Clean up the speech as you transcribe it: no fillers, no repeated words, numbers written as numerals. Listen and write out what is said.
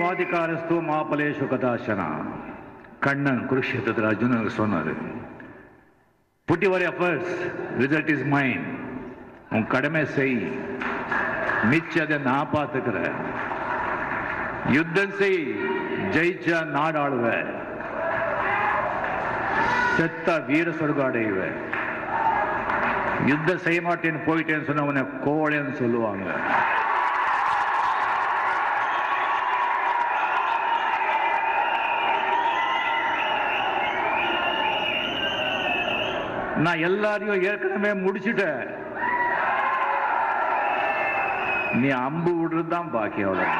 வாதிகாரஸ்து மாபலேஷு கதாசனா. கண்ணன் குருஷேத்திரத்தில் அர்ஜுனனுக்கு சொன்னாரு, put your efforts, result is mine. உன் கடமை செய், மிச்சதை நான் பார்த்துக்கிறேன். யுத்தம் செய், ஜெயிச்சா நாடாளுவ, செத்தா வீர சொர்க்கம் அடையுவ. யுத்தம் செய்ய மாட்டேன்னு போயிட்டேன்னு சொன்ன உன்னை கோழைன்னு சொல்லுவாங்க. நான் எல்லாரையும் ஏற்கனவே முடிச்சுட்டேன். நீ அம்பு விடுறதுதான் பாக்கி. அவ்வளவு